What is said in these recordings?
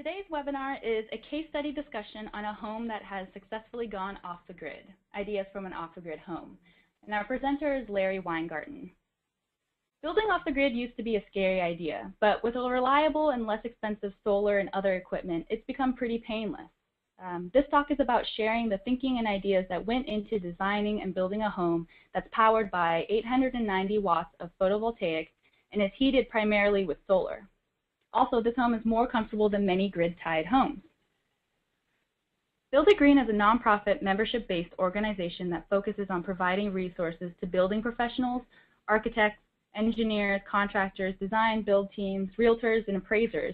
Today's webinar is a case study discussion on a home that has successfully gone off the grid, ideas from an off-the-grid home. And our presenter is Larry Weingarten. Building off the grid used to be a scary idea, but with a reliable and less expensive solar and other equipment, it's become pretty painless. This talk is about sharing the thinking and ideas that went into designing and building a home that's powered by 890 watts of photovoltaic and is heated primarily with solar. Also, this home is more comfortable than many grid-tied homes. Build It Green is a nonprofit membership-based organization that focuses on providing resources to building professionals, architects, engineers, contractors, design, build teams, realtors, and appraisers,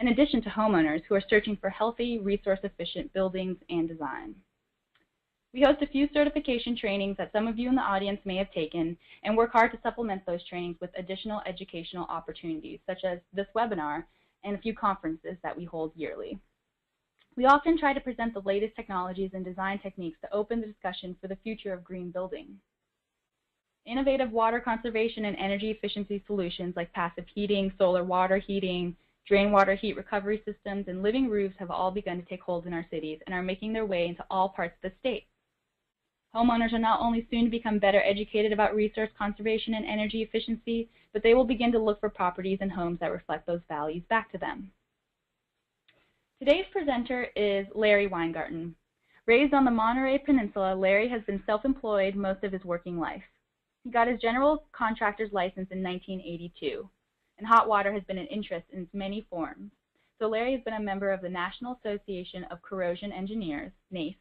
in addition to homeowners who are searching for healthy, resource-efficient buildings and design. We host a few certification trainings that some of you in the audience may have taken and work hard to supplement those trainings with additional educational opportunities, such as this webinar and a few conferences that we hold yearly. We often try to present the latest technologies and design techniques to open the discussion for the future of green building. Innovative water conservation and energy efficiency solutions like passive heating, solar water heating, drain water heat recovery systems, and living roofs have all begun to take hold in our cities and are making their way into all parts of the state. Homeowners are not only soon to become better educated about resource conservation and energy efficiency, but they will begin to look for properties and homes that reflect those values back to them. Today's presenter is Larry Weingarten. Raised on the Monterey Peninsula, Larry has been self-employed most of his working life. He got his general contractor's license in 1982, and hot water has been an interest in its many forms. So Larry has been a member of the National Association of Corrosion Engineers, NACE,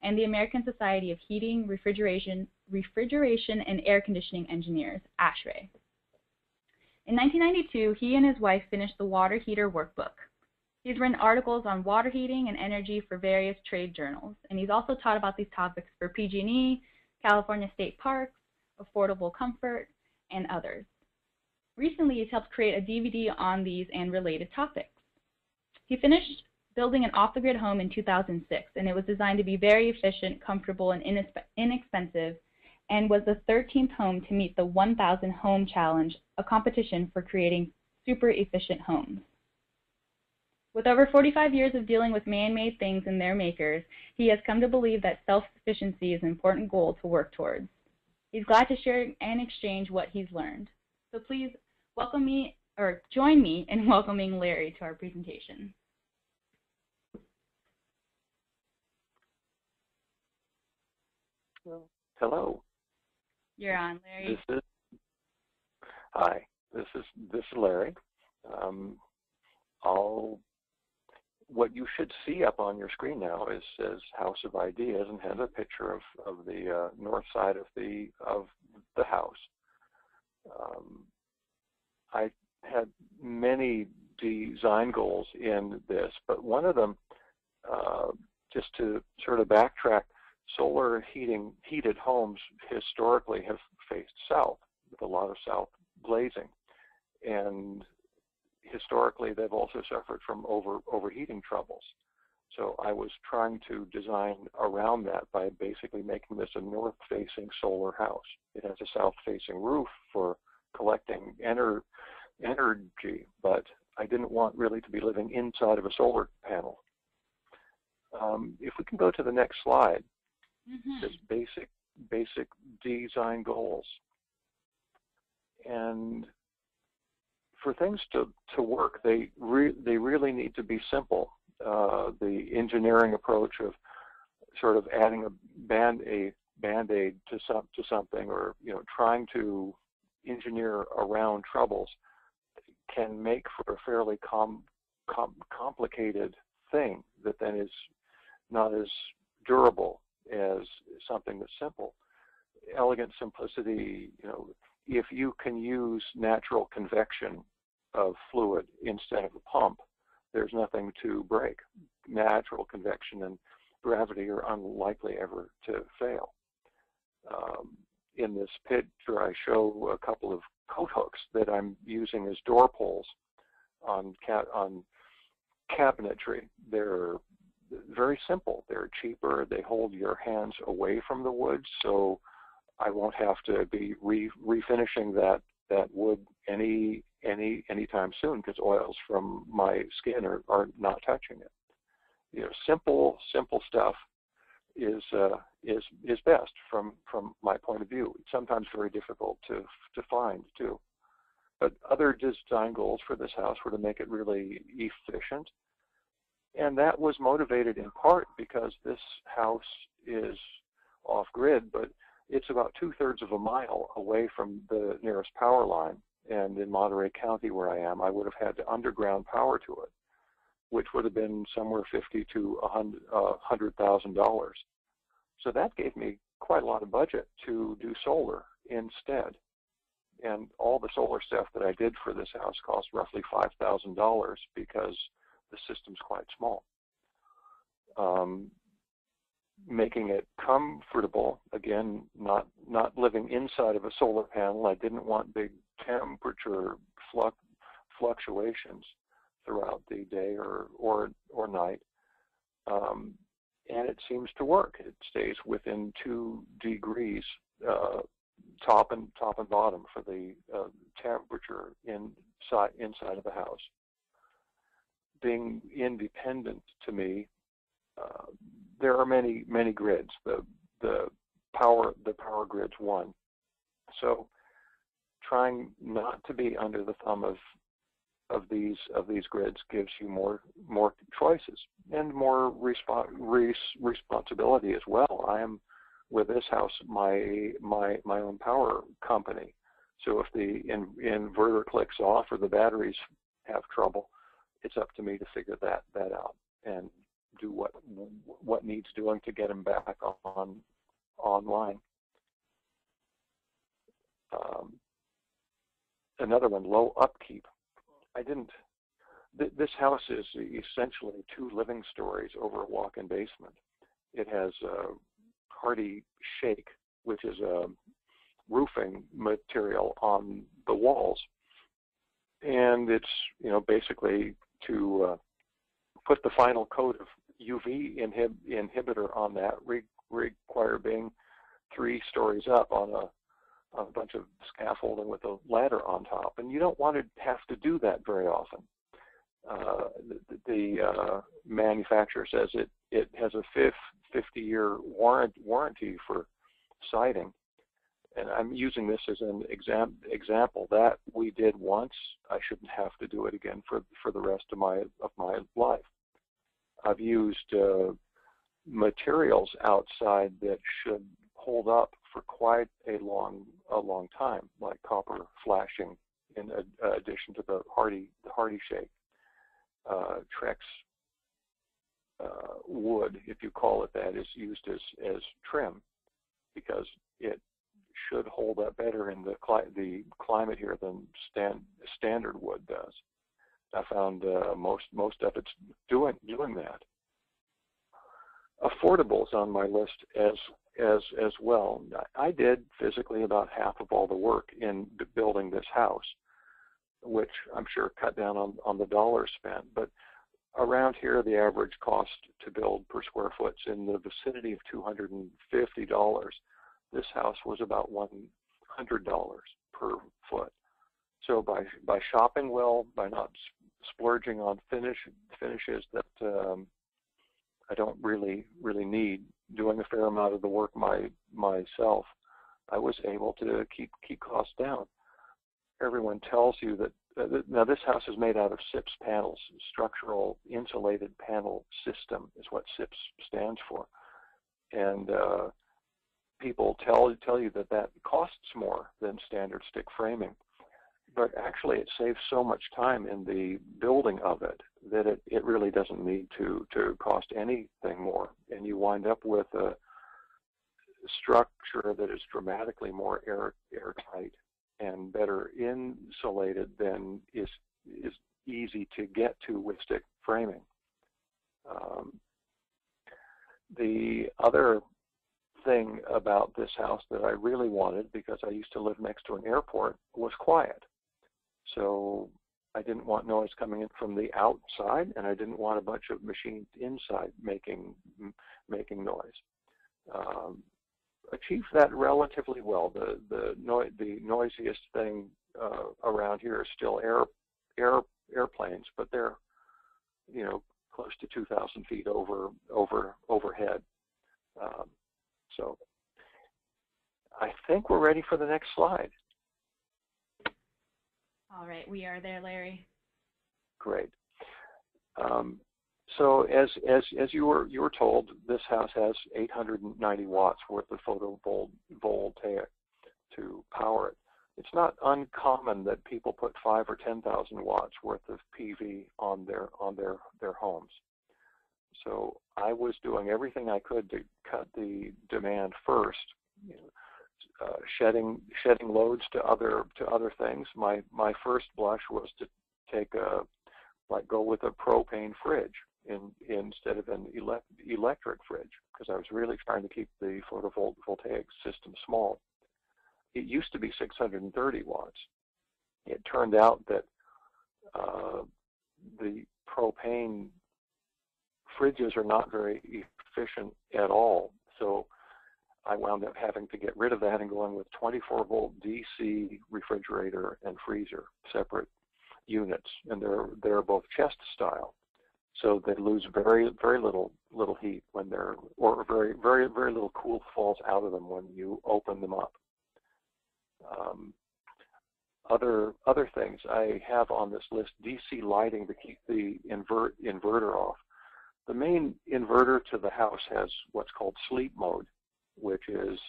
and the American Society of Heating, Refrigeration, and Air Conditioning Engineers, ASHRAE. In 1992, he and his wife finished the Water Heater Workbook. He's written articles on water heating and energy for various trade journals, and he's also taught about these topics for PG&E, California State Parks, Affordable Comfort, and others. Recently, he's helped create a DVD on these and related topics. He finished building an off-the-grid home in 2006, and it was designed to be very efficient, comfortable, and inexpensive, and was the 13th home to meet the 1,000 Home Challenge, a competition for creating super efficient homes. With over 45 years of dealing with man-made things and their makers, he has come to believe that self-sufficiency is an important goal to work towards. He's glad to share and exchange what he's learned. So please join me in welcoming Larry to our presentation. Hello. You're on, Larry. Hi. This is Larry. What you should see up on your screen now says House of Ideas and has a picture of the north side of the house. I had many design goals in this, but one of them, just to sort of backtrack, solar heated homes historically have faced south with a lot of south glazing, and historically they've also suffered from overheating troubles. So I was trying to design around that by basically making this a north-facing solar house. It has a south-facing roof for collecting energy, but I didn't want really to be living inside of a solar panel. If we can go to the next slide, just basic design goals. And for things to work, they really need to be simple. The engineering approach of sort of adding a band-aid to something, or trying to engineer around troubles, can make for a fairly complicated thing that then is not as durable as something that's simple. Elegant simplicity, if you can use natural convection of fluid instead of a pump, there's nothing to break. Natural convection and gravity are unlikely ever to fail. In this picture, I show a couple of coat hooks that I'm using as door pulls on cabinetry. They're very simple. They're cheaper. They hold your hands away from the wood, so I won't have to be refinishing that wood any anytime soon, because oils from my skin are not touching it. You know, simple stuff is best from my point of view. It's sometimes very difficult to find too. But other design goals for this house were to make it really efficient, and that was motivated in part because this house is off grid, but it's about 2/3 of a mile away from the nearest power line. And in Monterey County, where I am, I would have had to underground power to it, which would have been somewhere $50,000 to $100,000. So that gave me quite a lot of budget to do solar instead. And all the solar stuff that I did for this house cost roughly $5,000 because the system's quite small. Making it comfortable, again, not living inside of a solar panel. I didn't want big temperature fluctuations throughout the day or night. And it seems to work. It stays within 2 degrees top and bottom for the temperature inside of the house. Being independent to me, there are many grids. The power grid's one. So trying not to be under the thumb of these grids gives you more choices and more responsibility as well. I am, with this house, my own power company. So if the inverter clicks off or the batteries have trouble, it's up to me to figure that out and do what needs doing to get them back online. Another one, low upkeep. This house is essentially 2 living stories over a walk-in basement. It has hardy shake, which is a roofing material on the walls, and it's, you know, basically to put the final coat of UV inhibitor on that require being 3 stories up on a bunch of scaffolding with a ladder on top, and you don't want to have to do that very often. The manufacturer says it has a 50-year warranty for siding, and I'm using this as an example that we did once. I shouldn't have to do it again for the rest of my life. I've used materials outside that should hold up for quite a long time, like copper flashing, in addition to the hardy shake. Trex wood, if you call it that, is used as trim because it should hold up better in the climate here than standard wood does. I found most of it's doing that. Affordables on my list as well. I did physically about half of all the work in building this house, which I'm sure cut down on the dollars spent. But around here, the average cost to build per square foot is in the vicinity of $250. This house was about $100 per foot. So by shopping well, by not splurging on finishes that I don't really need, doing a fair amount of the work myself, I was able to keep costs down. Everyone tells you that now this house is made out of SIPS panels. Structural insulated panel system is what SIPS stands for, and people tell you that costs more than standard stick framing, but actually it saves so much time in the building of it that it really doesn't need to cost anything more, and you wind up with a structure that is dramatically more airtight and better insulated than is easy to get to with stick framing. The other thing about this house that I really wanted, because I used to live next to an airport, was quiet. So I didn't want noise coming in from the outside, and I didn't want a bunch of machines inside making noise. Achieved that relatively well. The noisiest thing around here are still airplanes, but they're, you know, close to 2,000 feet overhead. So I think we're ready for the next slide. All right, we are there, Larry. Great. So as you were told, this house has 890 watts worth of photovoltaic to power it. It's not uncommon that people put 5,000 or 10,000 watts worth of PV on their homes. So I was doing everything I could to cut the demand first, you know, shedding loads to other things. My first blush was to take go with a propane fridge instead of an electric fridge, because I was really trying to keep the photovoltaic system small. It used to be 630 watts. It turned out that the propane fridges are not very efficient at all. So I wound up having to get rid of that and going with 24-volt DC refrigerator and freezer, separate units, and they're both chest style. So they lose very little heat when they're, or very little cool falls out of them when you open them up. Other things I have on this list: DC lighting to keep the inverter off. The main inverter to the house has what's called sleep mode, which is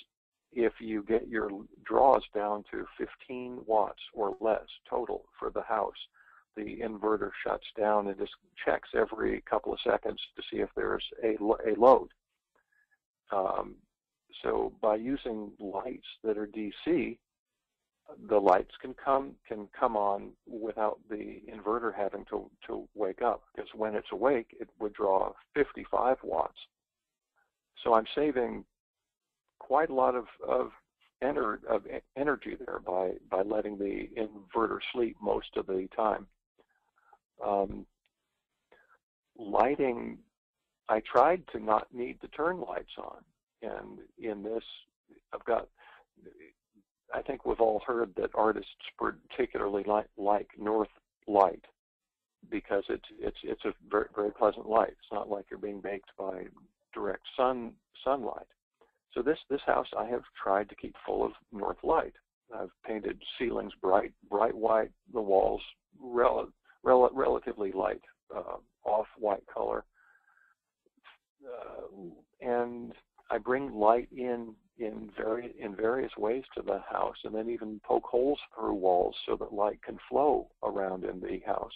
if you get your draws down to 15 watts or less total for the house, the inverter shuts down and just checks every couple of seconds to see if there's a load. So by using lights that are DC, the lights can come on without the inverter having to wake up, because when it's awake, it would draw 55 watts. So I'm saving quite a lot of energy there by letting the inverter sleep most of the time. Lighting, I tried to not need to turn lights on, and in this, I think we've all heard that artists particularly like north light, because it's a very pleasant light. It's not like you're being baked by direct sunlight. So this house I have tried to keep full of north light. I've painted ceilings bright white, the walls relatively light off-white color, and I bring light in various ways to the house, and then even poke holes through walls so that light can flow around in the house.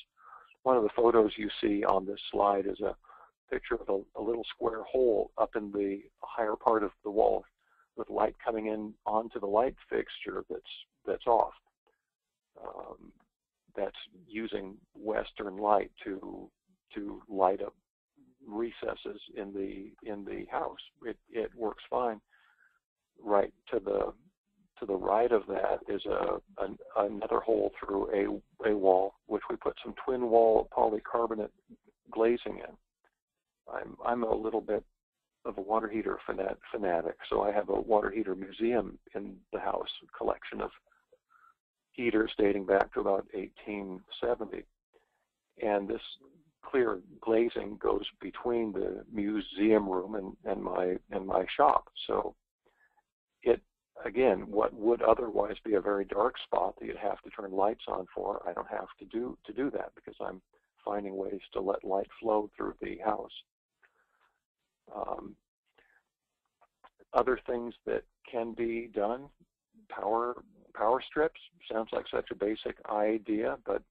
One of the photos you see on this slide is a picture of a little square hole up in the higher part of the wall with light coming in onto the light fixture that's off. That's using Western light to light up recesses in the house. It works fine. Right to the right of that is another hole through a wall, which we put some twin wall polycarbonate glazing in. I'm a little bit of a water heater fanatic, so I have a water heater museum in the house, a collection of heaters dating back to about 1870, and this clear glazing goes between the museum room and my shop. So it, again, what would otherwise be a very dark spot that you'd have to turn lights on for, I don't have to do that, because I'm finding ways to let light flow through the house. Other things that can be done: power strips. Sounds like such a basic idea, but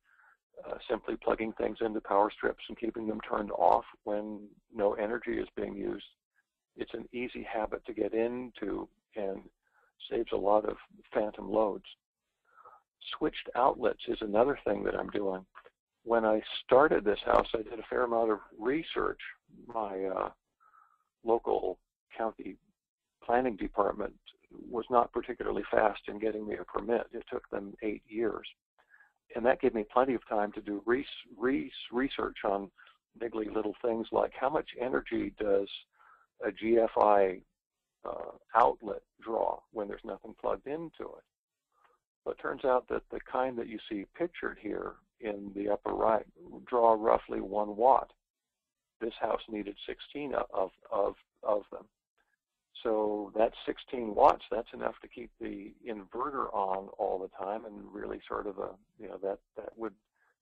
simply plugging things into power strips and keeping them turned off when no energy is being used. It's an easy habit to get into and saves a lot of phantom loads. Switched outlets is another thing that I'm doing. When I started this house, I did a fair amount of research. My local county planning department was not particularly fast in getting me a permit. It took them 8 years. And that gave me plenty of time to do research on niggly little things like how much energy does a GFI outlet draw when there's nothing plugged into it. But it turns out that the kind that you see pictured here in the upper right draw roughly 1 watt. This house needed 16 of them. So that's 16 watts. That's enough to keep the inverter on all the time, and really sort of that would,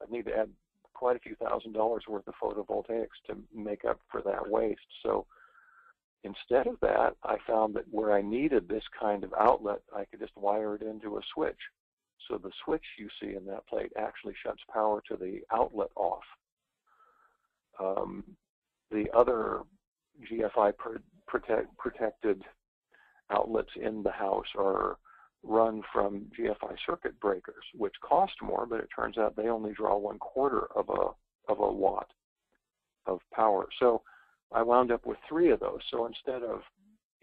I'd need to add quite a few $1,000s worth of photovoltaics to make up for that waste. So instead of that, I found that where I needed this kind of outlet, I could just wire it into a switch. So the switch you see in that plate actually shuts power to the outlet off. The other GFI protected outlets in the house are run from GFI circuit breakers, which cost more, but it turns out they only draw 1/4 of a watt of power. So I wound up with 3 of those. So instead of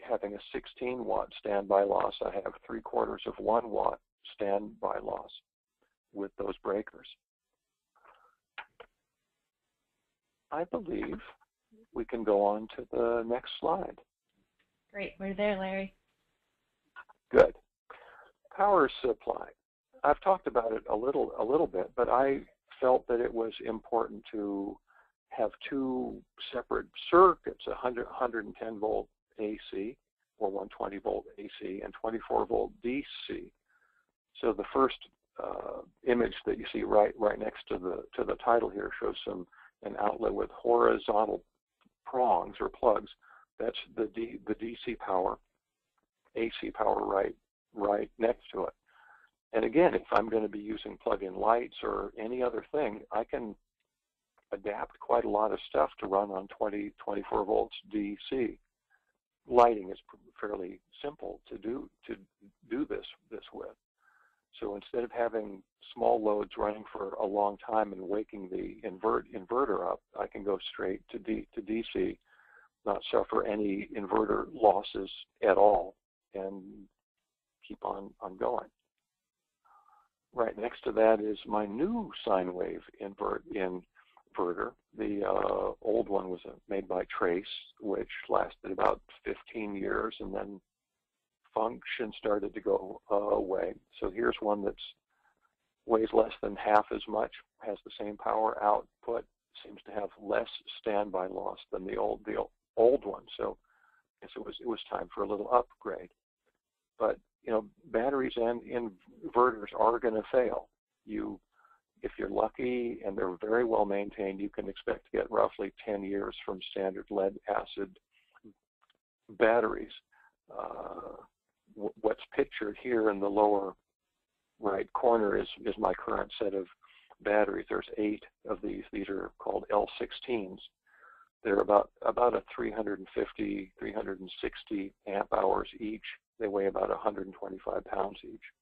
having a 16 watt standby loss, I have 3/4 of 1 watt standby loss with those breakers. I believe we can go on to the next slide. Great, we're there, Larry. Good. Power supply. I've talked about it a little bit, but I felt that it was important to have 2 separate circuits, 110 volt AC or 120 volt AC and 24 volt DC. So the first image that you see right next to the title here shows an outlet with horizontal prongs or plugs. That's the DC power, AC power right next to it. And again, if I'm going to be using plug-in lights or any other thing, I can adapt quite a lot of stuff to run on 24 volts DC. Lighting is fairly simple to do this with. So instead of having small loads running for a long time and waking the inverter up, I can go straight to DC, not suffer any inverter losses at all, and keep on going. Right next to that is my new sine wave inverter. The old one was made by Trace, which lasted about 15 years, and then function started to go away. So here's one that's weighs less than half as much, has the same power output, seems to have less standby loss than the old one. So I guess it was time for a little upgrade. But batteries and inverters are going to fail. If you're lucky and they're very well maintained, you can expect to get roughly 10 years from standard lead acid batteries. What's pictured here in the lower right corner is my current set of batteries. There's 8 of these. These are called L16s. They're about a 350, 360 amp hours each. They weigh about 125 pounds each.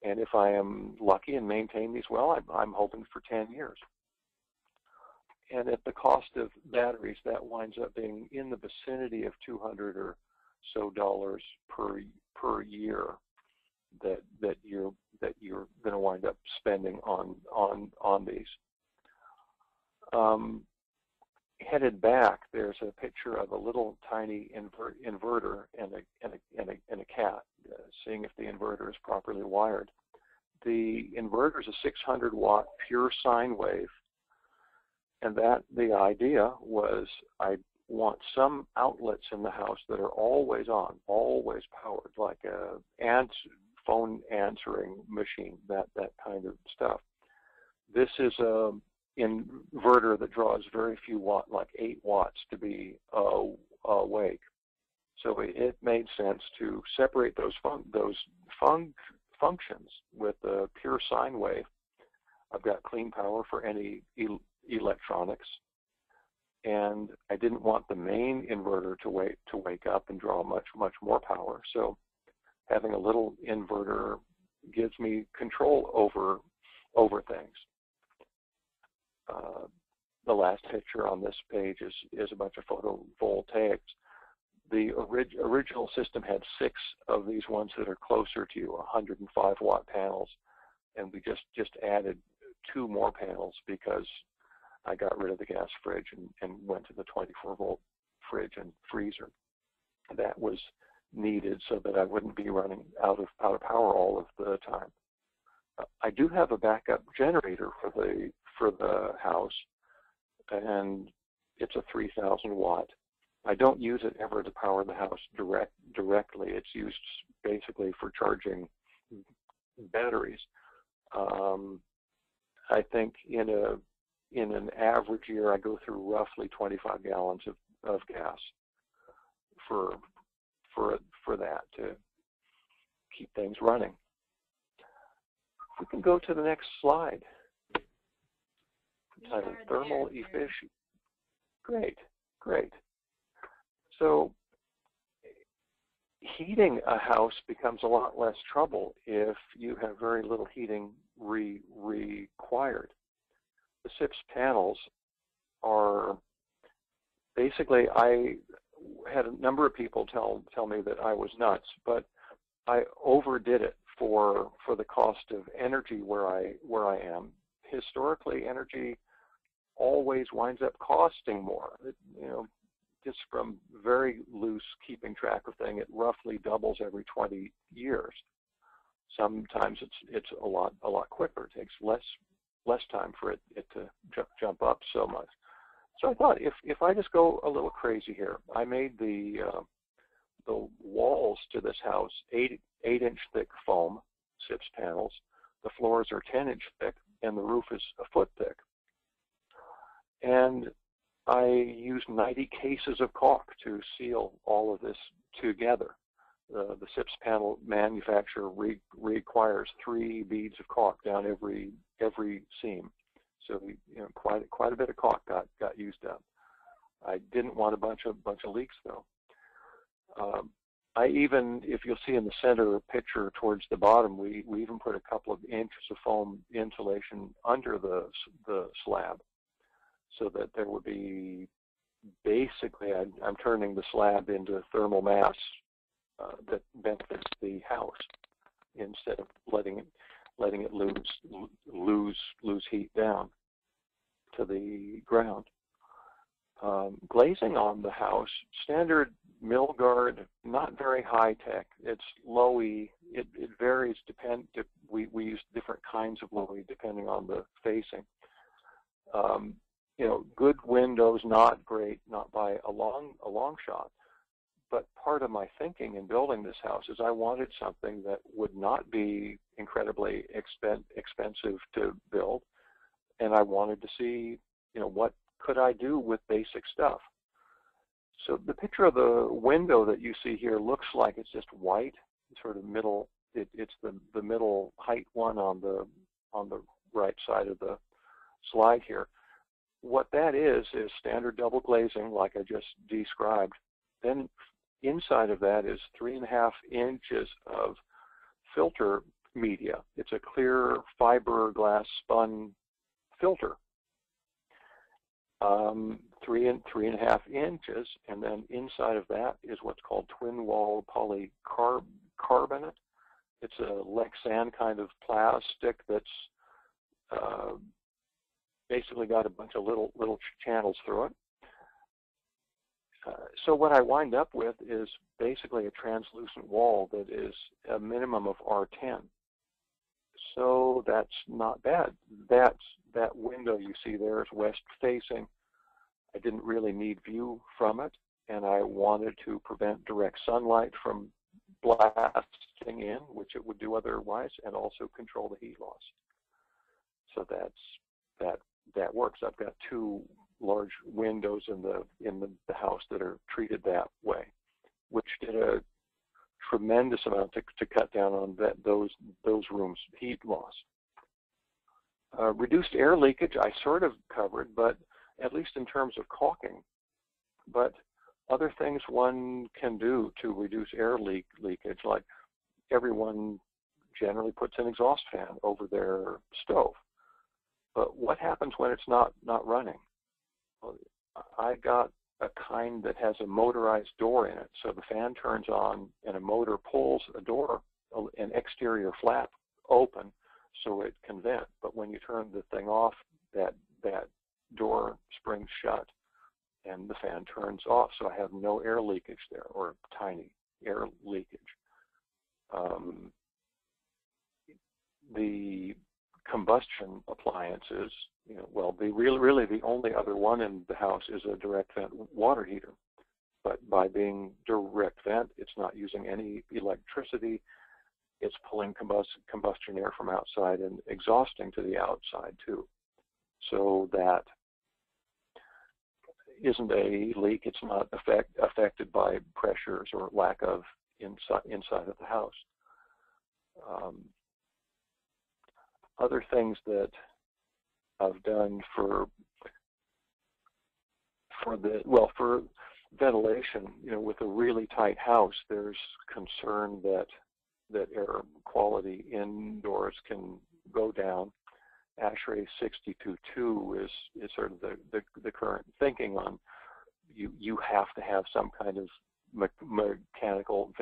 And if I am lucky and maintain these well, I'm hoping for 10 years. And at the cost of batteries, that winds up being in the vicinity of $200 or so per year that you're going to wind up spending on these. Headed back, there's a picture of a little tiny inverter and a cat, seeing if the inverter is properly wired. The inverter is a 600 watt pure sine wave, and the idea was I want some outlets in the house that are always on, always powered, like a phone answering machine, that kind of stuff. This is a inverter that draws very few watts, like 8 watts, to be awake. So it made sense to separate those functions with a pure sine wave. I've got clean power for any electronics, and I didn't want the main inverter to wake up and draw much more power. So having a little inverter gives me control over things. The last picture on this page is a bunch of photovoltaics. The original system had 6 of these ones that are closer to 105 watt panels, and we just added 2 more panels because I got rid of the gas fridge and went to the 24 volt fridge and freezer. That was needed so that I wouldn't be running out of power all of the time. I do have a backup generator for the house, and it's a 3,000 watt. I don't use it ever to power the house directly. It's used basically for charging batteries. I think in an average year, I go through roughly 25 gallons of gas for that to keep things running. We can go to the next slide. Titled Thermal Efficiency. Great. So heating a house becomes a lot less trouble if you have very little heating required. The SIPS panels are basically, I had a number of people tell me that I was nuts, but I overdid it for the cost of energy where I am. Historically, energy always winds up costing more. Just from very loose keeping track of thing, it roughly doubles every 20 years. Sometimes it's a lot quicker. It takes less time for it to jump up so much. So I thought if I just go a little crazy here, I made the walls to this house 8-inch thick foam SIPS panels. The floors are 10-inch thick, and the roof is a foot thick. And I used 90 cases of caulk to seal all of this together. The SIPS panel manufacturer requires 3 beads of caulk down every seam. So quite a bit of caulk got used up. I didn't want a bunch of leaks though. I even, if you'll see in the center picture towards the bottom, we even put a couple of inches of foam insulation under the slab, so that there would be basically, I'm turning the slab into thermal mass that benefits the house instead of letting it lose heat down to the ground. Glazing on the house, standard mill guard, not very high tech. It's low E. It varies. We use different kinds of low E depending on the facing. Good windows, not great, not by a long shot. But part of my thinking in building this house is I wanted something that would not be incredibly expensive to build, and I wanted to see, what could I do with basic stuff. So the picture of the window that you see here looks like it's just white, sort of middle. It's the middle height one on the right side of the slide here. What that is standard double glazing, like I just described. Then inside of that is 3.5 inches of filter media. It's a clear fiberglass spun filter. 3.5 inches, and then inside of that is what's called twin wall polycarbonate. It's a Lexan kind of plastic that's basically got a bunch of little channels through it. So what I wind up with is basically a translucent wall that is a minimum of R10. So that's not bad. That window you see there is west facing. I didn't really need view from it, and I wanted to prevent direct sunlight from blasting in, which it would do otherwise, and also control the heat loss. So that works. I've got 2 large windows in the house that are treated that way, which did a tremendous amount to cut down on those rooms' heat loss. Reduced air leakage I sort of covered, but at least in terms of caulking. But other things one can do to reduce air leakage, like everyone generally puts an exhaust fan over their stove. But what happens when it's not running? Well, I got a kind that has a motorized door in it, so the fan turns on and a motor pulls an exterior flap open so it can vent. But when you turn the thing off, that door springs shut and the fan turns off, so I have no air leakage there, or tiny air leakage. The combustion appliances, well, really the only other one in the house is a direct vent water heater. But by being direct vent, it's not using any electricity. It's pulling combustion air from outside and exhausting to the outside too. So that isn't a leak. It's not affected by pressures or lack of inside of the house. Other things that I've done for ventilation, with a really tight house, there's concern that air quality indoors can go down. ASHRAE 62.2 is sort of the current thinking on you have to have some kind of mechanical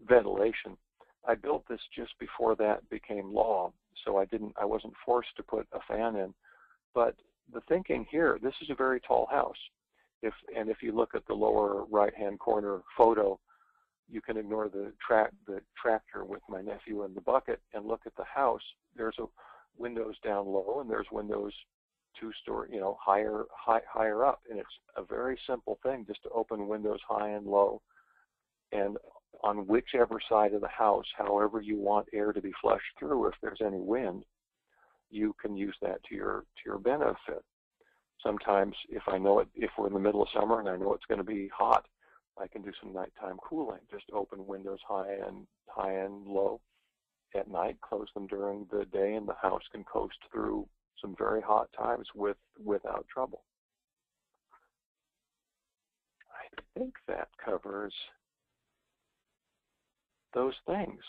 ventilation. I built this just before that became law, so I wasn't forced to put a fan in. But the thinking here, this is a very tall house. If you look at the lower right-hand corner photo, you can ignore the tractor with my nephew in the bucket and look at the house. There's windows down low, and there's windows two-story, higher up, and it's a very simple thing just to open windows high and low, and on whichever side of the house, however you want air to be flushed through, if there's any wind, you can use that to your benefit. Sometimes if we're in the middle of summer and I know it's going to be hot, I can do some nighttime cooling. Just open windows high and low at night, close them during the day, and the house can coast through some very hot times without trouble. I think that covers those things.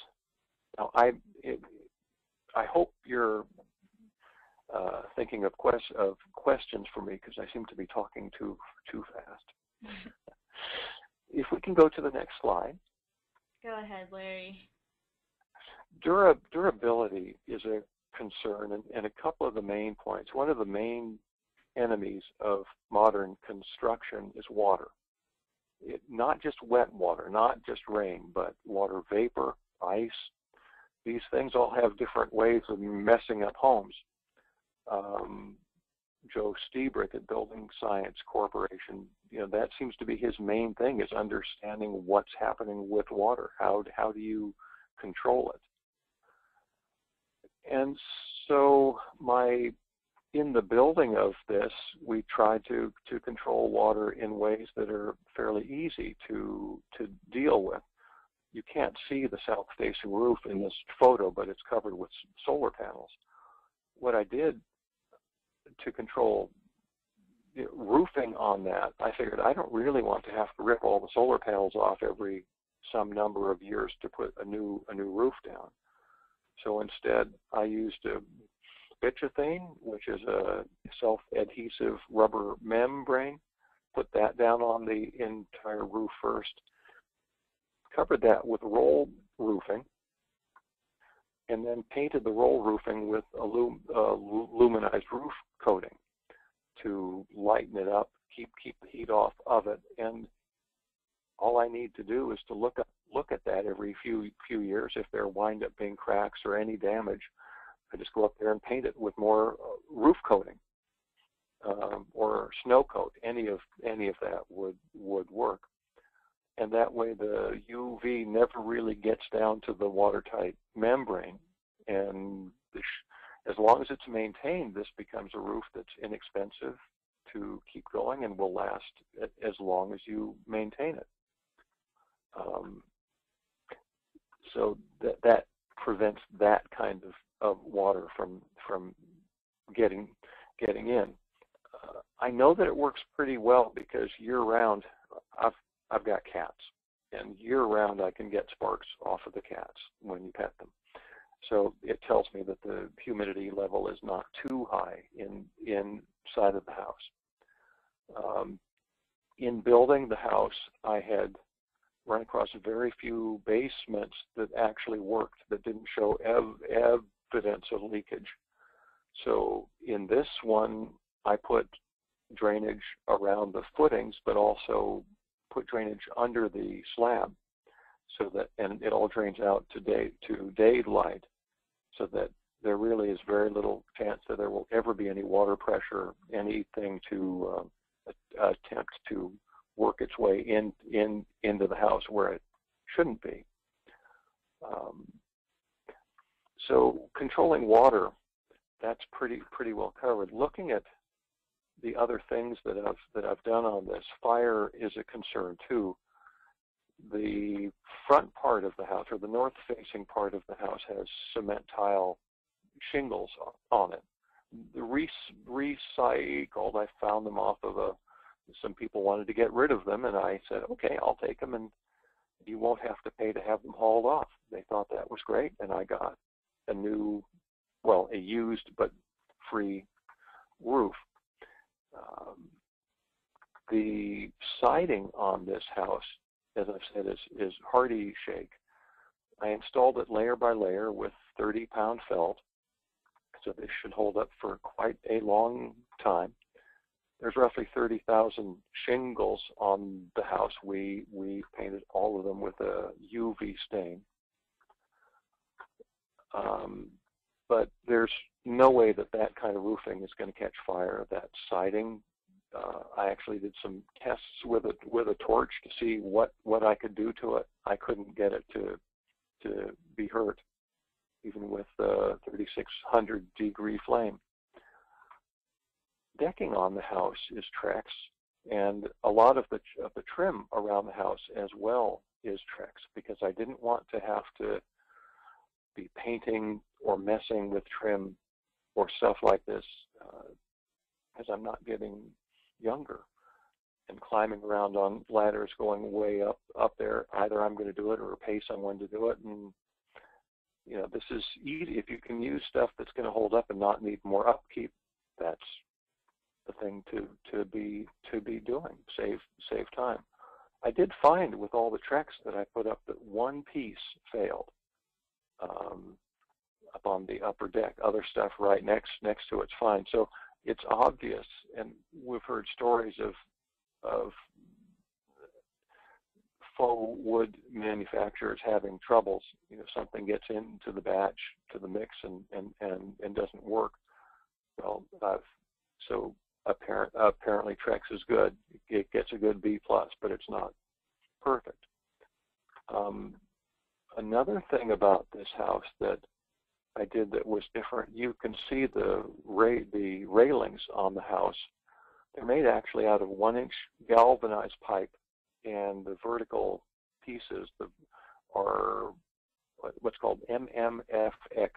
Now, I hope you're thinking of questions for me, because I seem to be talking too fast. If we can go to the next slide. Go ahead, Larry. Durability is a concern, and a couple of the main points. One of the main enemies of modern construction is water. Not just wet water, not just rain, but water vapor, ice. These things all have different ways of messing up homes. Joe Stiebrick at Building Science Corporation, that seems to be his main thing, is understanding what's happening with water. How do you control it? And so in the building of this, we try to control water in ways that are fairly easy to deal with. You can't see the south-facing roof in this photo, but it's covered with solar panels. What I did to control roofing on that, I figured I don't really want to have to rip all the solar panels off every some number of years to put a new roof down. So instead, I used a bituathene, which is a self-adhesive rubber membrane. Put that down on the entire roof first. Covered that with roll roofing, and then painted the roll roofing with aluminized roof coating to lighten it up, keep the heat off of it. And all I need to do is to look at that every few years. If there wind up being cracks or any damage, I just go up there and paint it with more roof coating or snow coat. Any of that would work. And that way the UV never really gets down to the watertight membrane. And as long as it's maintained, this becomes a roof that's inexpensive to keep going and will last as long as you maintain it. So that prevents that kind of water from getting in. I know that it works pretty well because year-round, I've got cats, and year-round I can get sparks off of the cats when you pet them. So it tells me that the humidity level is not too high inside of the house. In building the house, I had run across very few basements that actually worked, that didn't show evidence of leakage. So in this one, I put drainage around the footings, but also put drainage under the slab. so that, and it all drains out to daylight, so that there really is very little chance that there will ever be any water pressure, anything to attempt to work its way into the house where it shouldn't be. So controlling water, that's pretty well covered. Looking at the other things that I've done on this, fire is a concern too. The front part of the house, or the north-facing part of the house, has cement tile shingles on it. The recycled, I found them off of some people wanted to get rid of them, and I said, okay, I'll take them, and you won't have to pay to have them hauled off. They thought that was great, and I got a new, well, a used but free roof. The siding on this house, as I've said, is hardy shake. I installed it layer by layer with 30-pound felt, so this should hold up for quite a long time. There's roughly 30,000 shingles on the house. We painted all of them with a UV stain. But there's no way that kind of roofing is going to catch fire. That siding, I actually did some tests with a torch to see what I could do to it. I couldn't get it to be hurt, even with a 3,600-degree flame. Decking on the house is Trex, and a lot of the trim around the house as well is Trex, because I didn't want to have to be painting or messing with trim or stuff like this, as I'm not getting younger and climbing around on ladders going way up there. Either I'm going to do it or pay someone to do it, and you know, this is easy. If you can use stuff that's going to hold up and not need more upkeep, that's the thing to be doing. Save time. I did find with all the Trex that I put up that one piece failed up on the upper deck. Other stuff right next to it's fine. So it's obvious, and we've heard stories of faux wood manufacturers having troubles. You know, something gets into the batch, to the mix, and doesn't work. Well, so apparently Trex is good. It gets a good B+, but it's not perfect. Another thing about this house that I did that was different, you can see the railings on the house. They're made actually out of 1-inch galvanized pipe, and the vertical pieces are what's called MMFX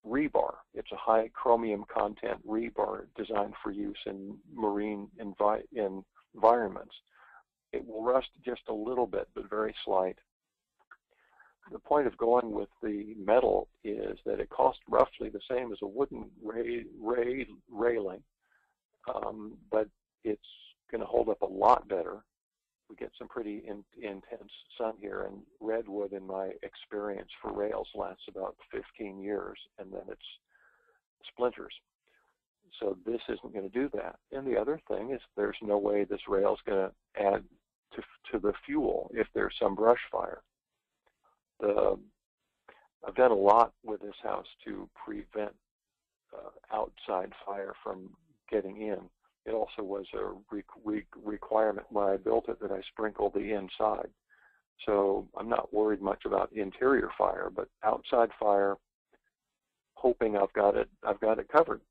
rebar. It's a high chromium content rebar designed for use in marine environments. It will rust just a little bit, but very slight. The point of going with the metal is that it costs roughly the same as a wooden railing, but it's going to hold up a lot better. We get some pretty intense sun here, and redwood, in my experience, for rails lasts about 15 years, and then it's splinters. So this isn't going to do that. And the other thing is there's no way this rail is going to add to the fuel if there's some brush fire. I've done a lot with this house to prevent outside fire from getting in. It also was a requirement when I built it that I sprinkle the inside. So I'm not worried much about interior fire, but outside fire, hoping I've got it covered.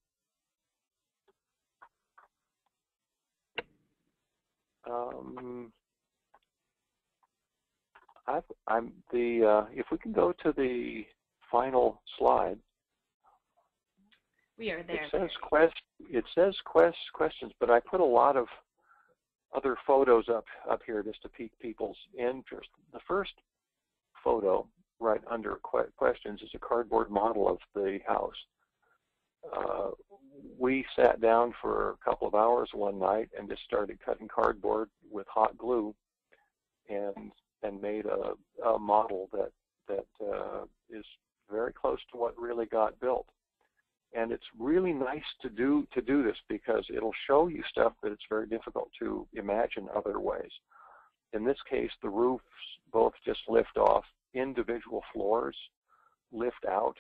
If we can go to the final slide. We are there. It says questions, but I put a lot of other photos up here just to pique people's interest. The first photo right under questions is a cardboard model of the house. We sat down for a couple of hours one night and just started cutting cardboard with hot glue, and made a model that is very close to what really got built. And it's really nice to do this because it'll show you stuff that it's very difficult to imagine other ways. In this case, the roofs both just lift off, individual floors lift out.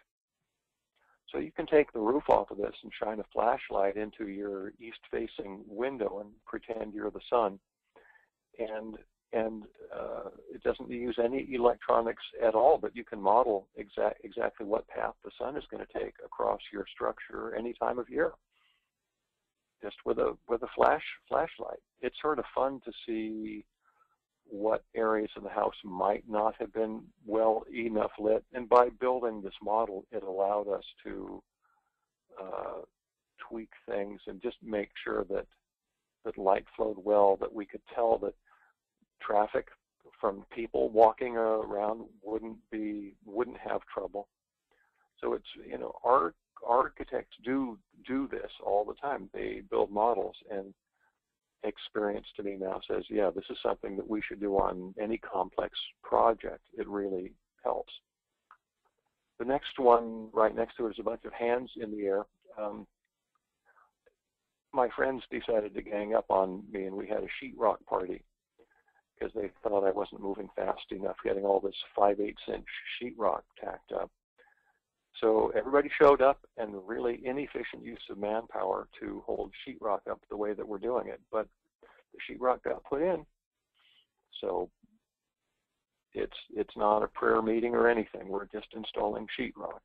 So you can take the roof off of this and shine a flashlight into your east-facing window and pretend you're the sun. And it doesn't use any electronics at all, but you can model exactly what path the sun is going to take across your structure any time of year, just with a flashlight. It's sort of fun to see what areas of the house might not have been well enough lit, and by building this model, it allowed us to tweak things and just make sure that light flowed well, that we could tell that traffic from people walking around wouldn't have trouble. So it's, you know, architects do this all the time. They build models, and experience to me now says, yeah, this is something that we should do on any complex project. It really helps. The next one right next to it is a bunch of hands in the air. My friends decided to gang up on me, and we had a sheetrock party because they thought I wasn't moving fast enough getting all this 5/8" sheetrock tacked up. So everybody showed up, and really inefficient use of manpower to hold sheetrock up the way that we're doing it. But the sheetrock got put in, so it's not a prayer meeting or anything. We're just installing sheetrock.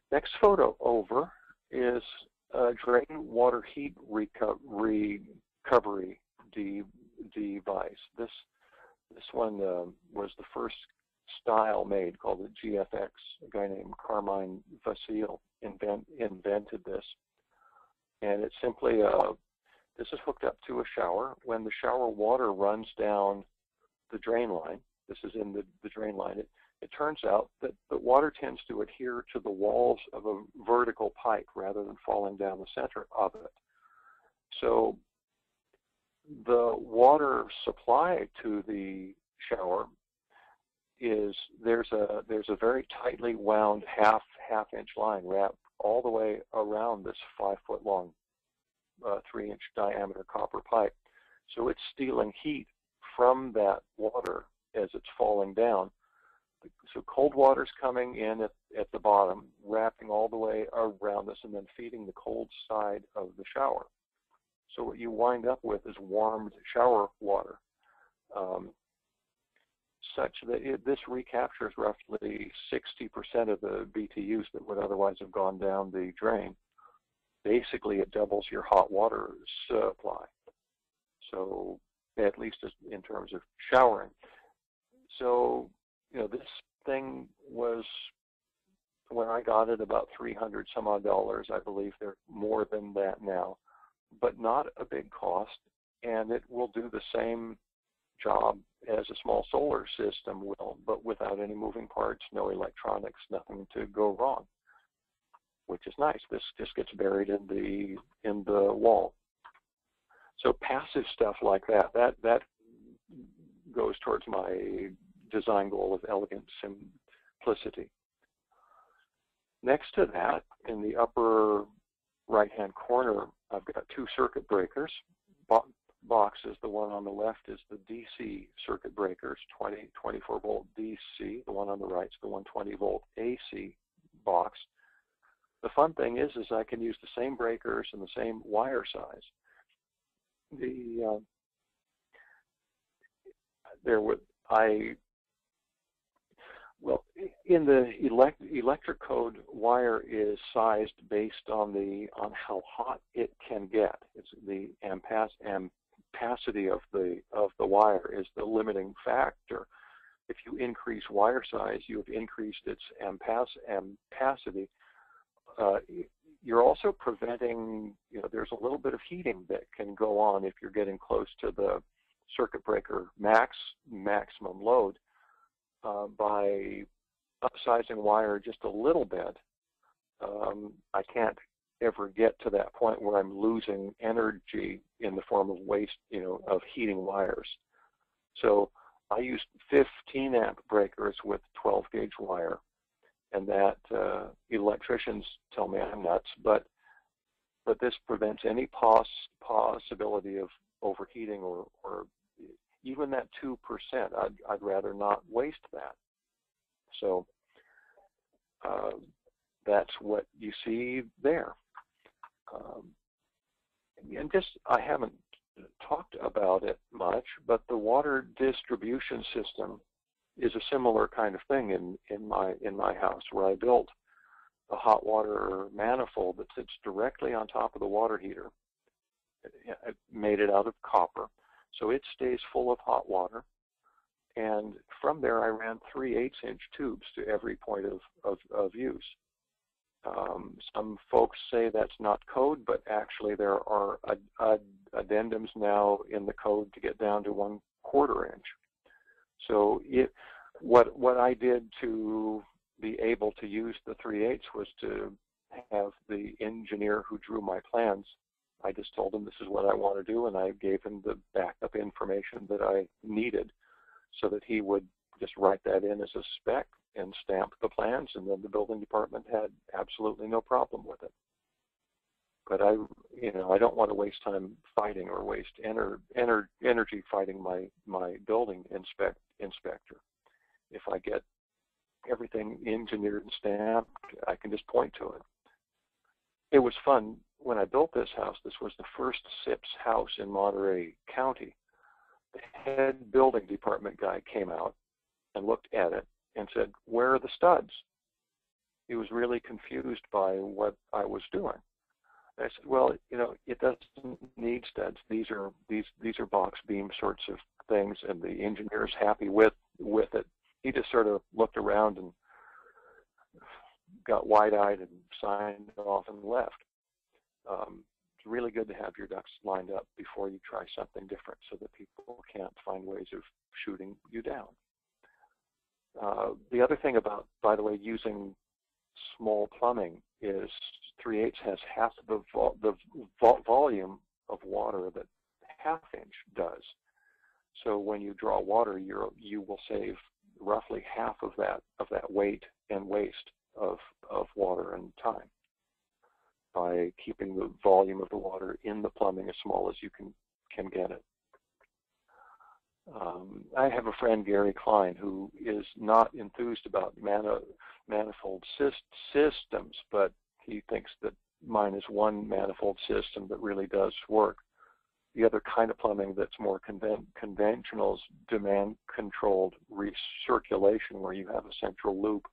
Next photo over is a drain water heat recovery device. This one was the first style made, called the GFX. A guy named Carmine Vasile invented this, and it's simply this is hooked up to a shower. When the shower water runs down the drain line, this is in the drain line, it turns out that the water tends to adhere to the walls of a vertical pipe rather than falling down the center of it. So the water supply to the shower is there's a very tightly wound half-inch line wrapped all the way around this 5-foot long 3-inch diameter copper pipe. So it's stealing heat from that water as it's falling down. So cold water's coming in at the bottom, wrapping all the way around this, and then feeding the cold side of the shower. So what you wind up with is warmed shower water, such that this recaptures roughly 60% of the BTUs that would otherwise have gone down the drain. Basically, it doubles your hot water supply. So at least in terms of showering. So, you know, this thing was, when I got it, about $300 some odd. I believe they're more than that now, but not a big cost, and it will do the same job as a small solar system will, but without any moving parts, no electronics, nothing to go wrong, which is nice. This just gets buried in the wall. So passive stuff like that goes towards my design goal of elegant simplicity. Next to that, in the upper right-hand corner, I've got 2 circuit breakers. Boxes. The one on the left is the DC circuit breakers, 24-volt DC. The one on the right is the 120-volt AC box. The fun thing is I can use the same breakers and the same wire size. In the electric code, wire is sized based on how hot it can get. It's the ampacity of the wire is the limiting factor. If you increase wire size, you have increased its ampacity. You're also preventing, there's a little bit of heating that can go on if you're getting close to the circuit breaker maximum load. By upsizing wire just a little bit, I can't ever get to that point where I'm losing energy in the form of waste, of heating wires. So I used 15 amp breakers with 12 gauge wire, and that electricians tell me I'm nuts, but this prevents any possibility of overheating or even that 2%, I'd rather not waste that. So that's what you see there. And just, I haven't talked about it much, but the water distribution system is a similar kind of thing in my house, where I built a hot water manifold that sits directly on top of the water heater. I made it out of copper, so it stays full of hot water. And from there, I ran 3 8-inch tubes to every point of use. Some folks say that's not code, but actually there are addendums now in the code to get down to 1/4 inch. So what I did to be able to use the 3/8 was to have the engineer who drew my plans, I just told him this is what I want to do, and I gave him the backup information that I needed so that he would just write that in as a spec and stamp the plans, and then the building department had absolutely no problem with it. But I don't want to waste time fighting or waste energy fighting my building inspector. If I get everything engineered and stamped, I can just point to it. It was fun when I built this house. This was the first SIPS house in Monterey County. The head building department guy came out and looked at it and said, "Where are the studs?" He was really confused by what I was doing. I said, "Well, it doesn't need studs. These are box beam sorts of things, and the engineer's happy with it." He just sort of looked around and got wide-eyed and signed off and left. It's really good to have your ducks lined up before you try something different, so that people can't find ways of shooting you down. The other thing about, by the way, using small plumbing is 3/8 has half the volume of water that 1/2 inch does. So when you draw water, you will save roughly half of that weight and waste of water and time by keeping the volume of the water in the plumbing as small as you can get it. I have a friend, Gary Klein, who is not enthused about manifold systems, but he thinks that mine is one manifold system that really does work. The other kind of plumbing that's more conventional is demand-controlled recirculation, where you have a central loop.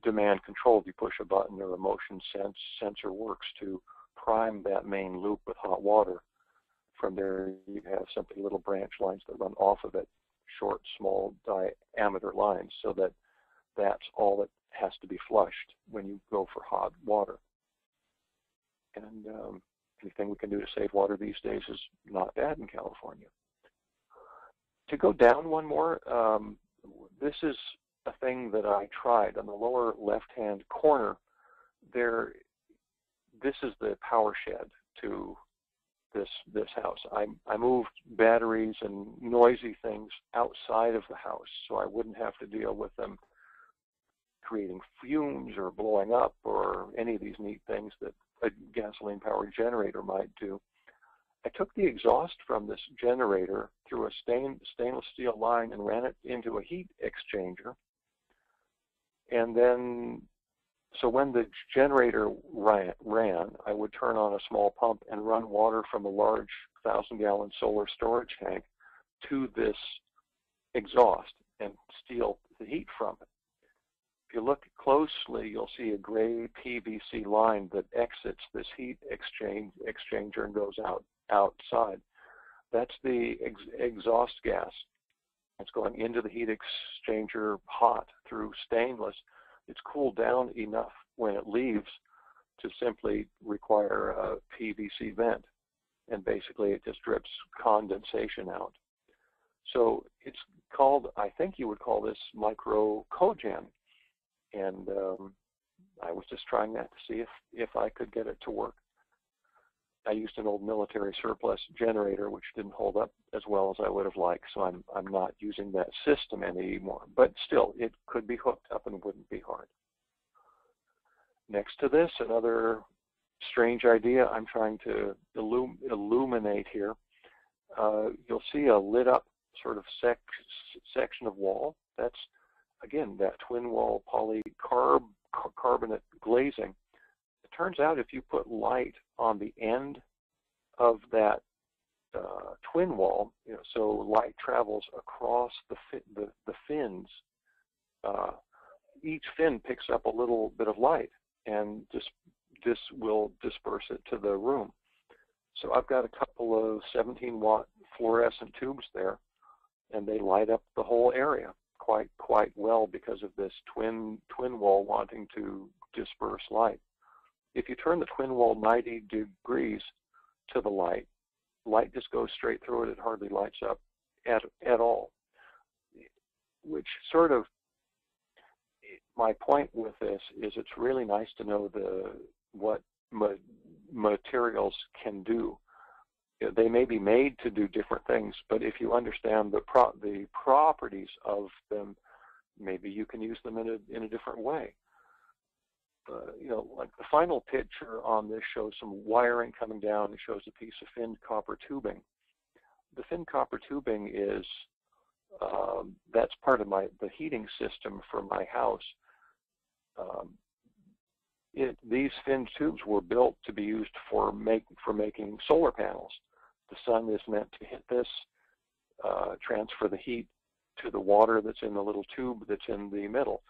Demand-controlled, you push a button or a motion sensor works to prime that main loop with hot water. From there, you have simply little branch lines that run off of it, short, small diameter lines, so that's all that has to be flushed when you go for hot water. And anything we can do to save water these days is not bad in California. To go down one more, this is a thing that I tried. On the lower left-hand corner, this is the power shed to this house. I moved batteries and noisy things outside of the house, so I wouldn't have to deal with them creating fumes or blowing up or any of these neat things that a gasoline-powered generator might do. I took the exhaust from this generator through a stainless steel line and ran it into a heat exchanger. And then, so when the generator ran, I would turn on a small pump and run water from a large 1,000-gallon solar storage tank to this exhaust and steal the heat from it. If you look closely, you'll see a gray PVC line that exits this heat exchanger and goes outside. That's the exhaust gas. It's going into the heat exchanger hot through stainless. It's cooled down enough when it leaves to simply require a PVC vent, and basically it just drips condensation out. So it's called, I think you would call this micro cogen, and I was just trying that to see if I could get it to work. I used an old military surplus generator, which didn't hold up as well as I would have liked, so I'm not using that system anymore. But still, it could be hooked up and wouldn't be hard. Next to this, another strange idea I'm trying to illuminate here. You'll see a lit up sort of section of wall. That's, again, that twin wall polycarbonate glazing. It turns out if you put light on the end of that twin wall, so light travels across the fins. Each fin picks up a little bit of light, and this will disperse it to the room. So I've got a couple of 17-watt fluorescent tubes there, and they light up the whole area quite well because of this twin wall wanting to disperse light. If you turn the twin wall 90 degrees to the light just goes straight through it. It hardly lights up at all. Which sort of, my point with this is it's really nice to know what materials can do. They may be made to do different things, but if you understand the properties of them, maybe you can use them in a different way. Like the final picture on this shows some wiring coming down. It shows a piece of finned copper tubing. The finned copper tubing is that's part of the heating system for my house. These finned tubes were built to be used for making solar panels. The sun is meant to hit this, transfer the heat to the water that's in the little tube that's in the middle.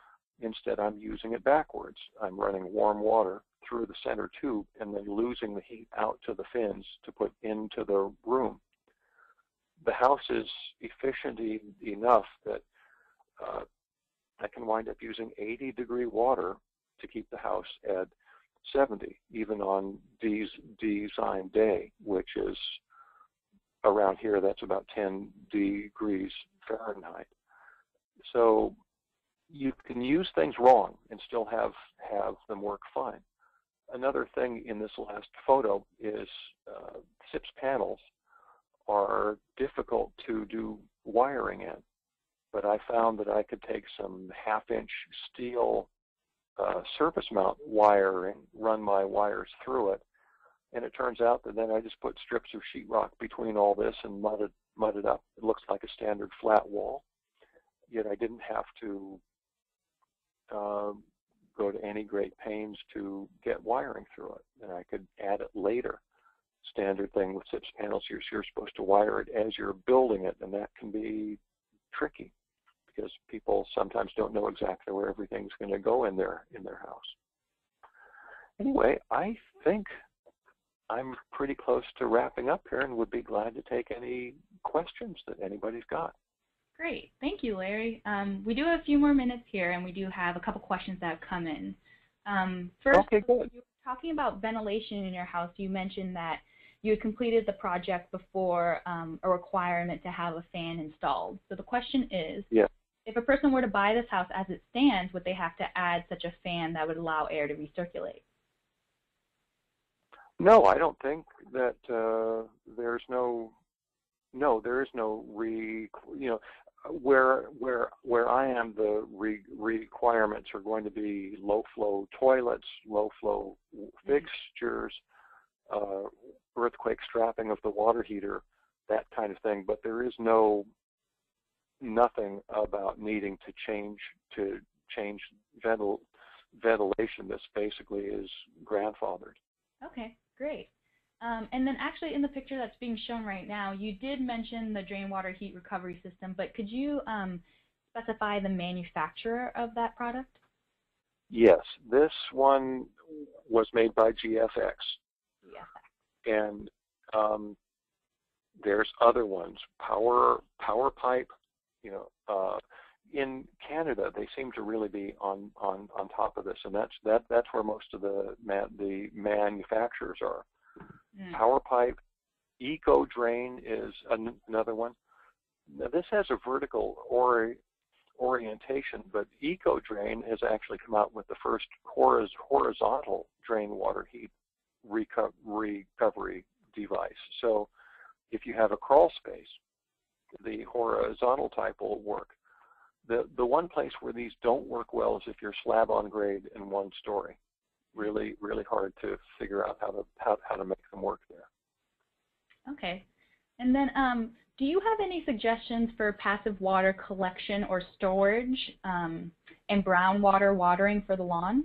Instead, I'm using it backwards. I'm running warm water through the center tube and then losing the heat out to the fins to put into the room. The house is efficient enough that I can wind up using 80-degree water to keep the house at 70, even on design day, which is around here, that's about 10 degrees Fahrenheit. So you can use things wrong and still have them work fine. Another thing in this last photo is SIPS panels are difficult to do wiring in, but I found that I could take some half-inch steel surface mount wiring, run my wires through it, and it turns out that then I just put strips of sheetrock between all this and mud it up. It looks like a standard flat wall, yet I didn't have to go to any great pains to get wiring through it, and I could add it later. Standard thing with SIPS panels, you're supposed to wire it as you're building it, and that can be tricky because people sometimes don't know exactly where everything's going to go in their house. Anyway, I think I'm pretty close to wrapping up here and would be glad to take any questions that anybody's got. Great. Thank you, Larry. We do have a few more minutes here, and we do have a couple questions that have come in. First, okay, good. You were talking about ventilation in your house. You mentioned that you had completed the project before a requirement to have a fan installed. So the question is, yeah. If a person were to buy this house as it stands, would they have to add such a fan that would allow air to recirculate? No, I don't think that there is no where I am, the requirements are going to be low flow toilets, low flow fixtures, earthquake strapping of the water heater, that kind of thing. But there is nothing about needing to change ventilation. This basically is grandfathered. Okay, great. And then actually in the picture that's being shown right now, you did mention the drain water heat recovery system, but could you specify the manufacturer of that product? Yes, this one was made by GFX. And there's other ones, Power Pipe. In Canada, they seem to really be on top of this, and that's where most of the manufacturers are. Power Pipe, Eco Drain is another one. Now, this has a vertical orientation, but Eco Drain has actually come out with the first horizontal drain water heat recovery device. So if you have a crawl space, the horizontal type will work. The one place where these don't work well is if you're slab on grade and one story. Really, really hard to figure out how to make them work there. Okay. And then Do you have any suggestions for passive water collection or storage and brown water watering for the lawn?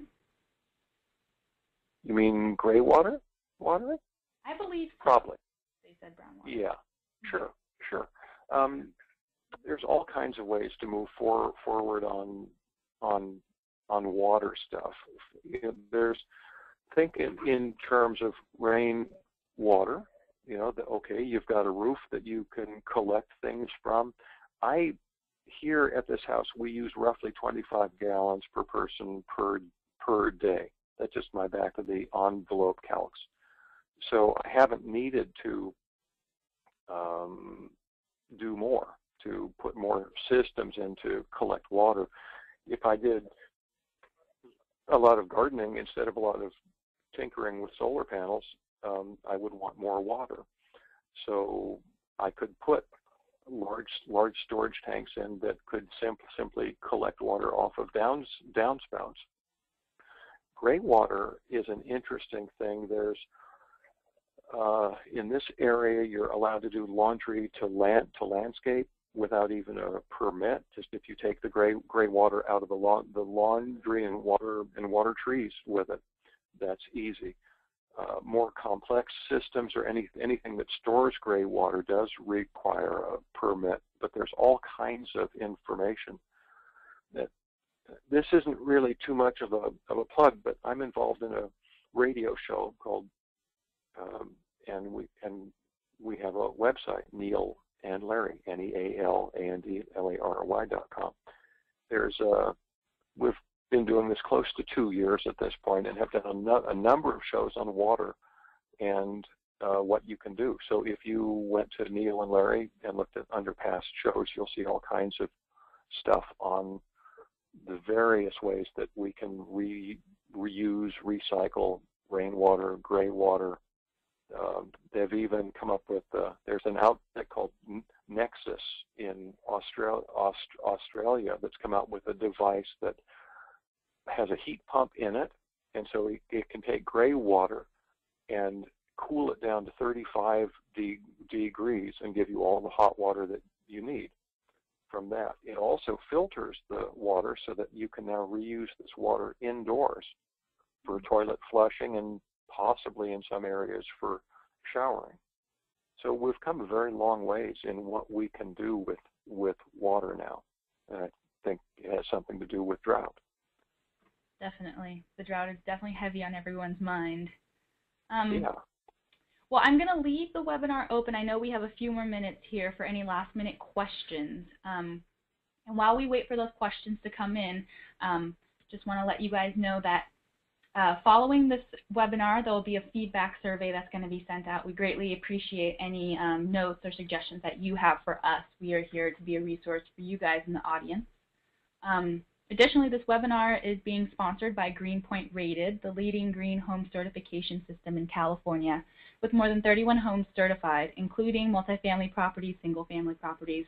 You mean gray water watering? I believe so. Probably. They said brown water. Yeah, sure. There's all kinds of ways to move forward on water stuff. Think in terms of rain water. Okay, you've got a roof that you can collect things from. Here at this house, we use roughly 25 gallons per person per day. That's just my back of the envelope calcs. So I haven't needed to do more, to put more systems in to collect water. If I did a lot of gardening instead of a lot of tinkering with solar panels, I would want more water. So I could put large storage tanks in that could simply collect water off of downspouts. Gray water is an interesting thing. There's in this area, you're allowed to do laundry to landscape without even a permit. Just if you take the gray water out of the laundry and water trees with it, that's easy. More complex systems or anything that stores gray water does require a permit, but there's all kinds of information. That this isn't really too much of a plug, but I'm involved in a radio show called and we have a website, Neil and Larry, NEALANDLARY.com. We've been doing this close to 2 years at this point and have done a number of shows on water and what you can do. So if you went to Neil and Larry and looked at under past shows, you'll see all kinds of stuff on the various ways that we can reuse, recycle rainwater, gray water. They've even come up with, there's an outfit called Nexus in Australia that's come out with a device that has a heat pump in it, and so it can take gray water and cool it down to 35 degrees and give you all the hot water that you need from that. It also filters the water so that you can now reuse this water indoors for toilet flushing and possibly in some areas for showering. So we've come a very long ways in what we can do with water now. And I think it has something to do with drought. Definitely. The drought is definitely heavy on everyone's mind. Yeah. Well, I'm going to leave the webinar open. I know we have a few more minutes here for any last-minute questions. And while we wait for those questions to come in, just want to let you guys know that following this webinar, there will be a feedback survey that's going to be sent out. We greatly appreciate any notes or suggestions that you have for us. We are here to be a resource for you guys in the audience. Additionally, this webinar is being sponsored by Greenpoint Rated, the leading green home certification system in California, with more than 31 homes certified, including multifamily properties, single-family properties.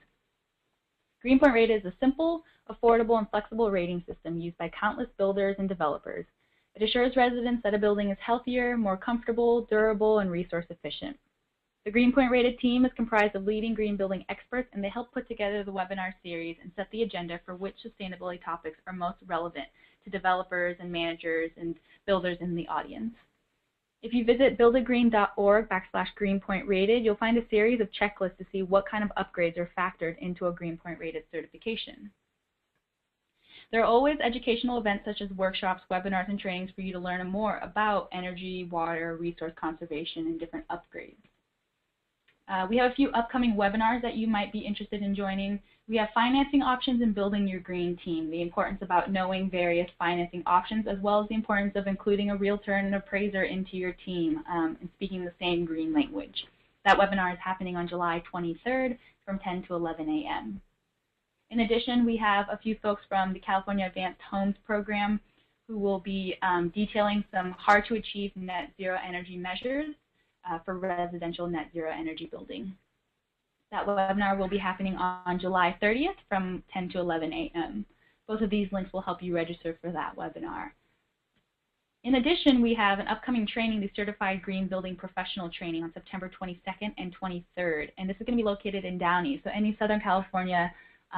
Greenpoint Rated is a simple, affordable, and flexible rating system used by countless builders and developers. It assures residents that a building is healthier, more comfortable, durable, and resource efficient. The Greenpoint Rated team is comprised of leading green building experts, and they help put together the webinar series and set the agenda for which sustainability topics are most relevant to developers and managers and builders in the audience. If you visit buildagreen.org/greenpointrated, you'll find a series of checklists to see what kind of upgrades are factored into a Greenpoint Rated certification. There are always educational events such as workshops, webinars, and trainings for you to learn more about energy, water, resource conservation, and different upgrades. We have a few upcoming webinars that you might be interested in joining. We have financing options and building your green team, the importance about knowing various financing options, as well as the importance of including a realtor and an appraiser into your team and speaking the same green language. That webinar is happening on July 23rd from 10 to 11 a.m. In addition, we have a few folks from the California Advanced Homes Program who will be detailing some hard-to-achieve net zero energy measures for residential net zero energy building. That webinar will be happening on July 30th from 10 to 11 a.m. Both of these links will help you register for that webinar. In addition, we have an upcoming training, the Certified Green Building Professional Training on September 22nd and 23rd, and this is going to be located in Downey. So any Southern California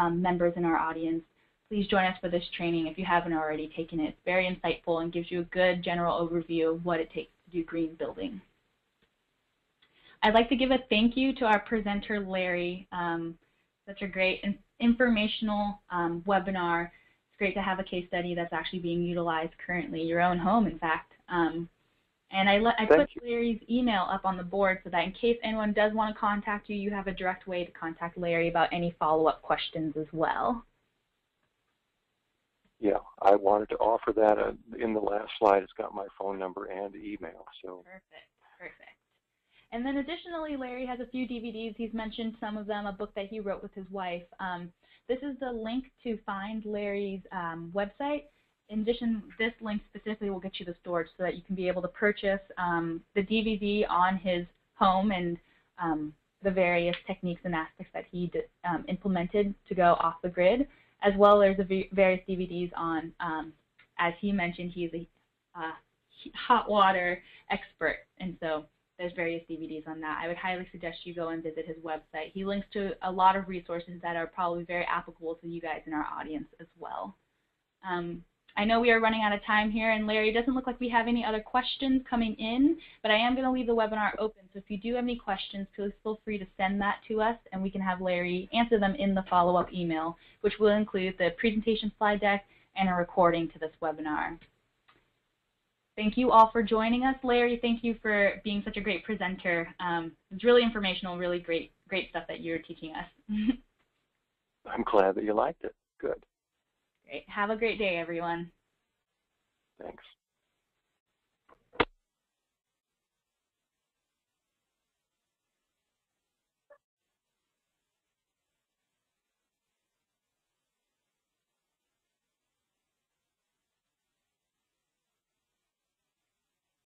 members in our audience, please join us for this training if you haven't already taken it. It's very insightful and gives you a good general overview of what it takes to do green building. I'd like to give a thank you to our presenter, Larry. Such a great informational webinar. It's great to have a case study that's actually being utilized currently, your own home, in fact. And I put Larry's email up on the board so that in case anyone does want to contact you, you have a direct way to contact Larry about any follow-up questions as well. Yeah, I wanted to offer that in the last slide. It's got my phone number and email. So perfect, perfect. And then additionally, Larry has a few DVDs. He's mentioned some of them, a book that he wrote with his wife. This is the link to find Larry's website. In addition, this link specifically will get you the storage so that you can be able to purchase the DVD on his home and the various techniques and aspects that he implemented to go off the grid, as well as the various DVDs on, as he mentioned, he's a hot water expert, and so there's various DVDs on that. I would highly suggest you go and visit his website. He links to a lot of resources that are probably very applicable to you guys in our audience as well. I know we are running out of time here, and Larry, it doesn't look like we have any other questions coming in, but I am going to leave the webinar open. So if you do have any questions, please feel free to send that to us, and we can have Larry answer them in the follow-up email, which will include the presentation slide deck and a recording to this webinar. Thank you all for joining us. Larry, thank you for being such a great presenter. It's really informational, really great stuff that you're teaching us. I'm glad that you liked it. Good. Great. Have a great day, everyone. Thanks.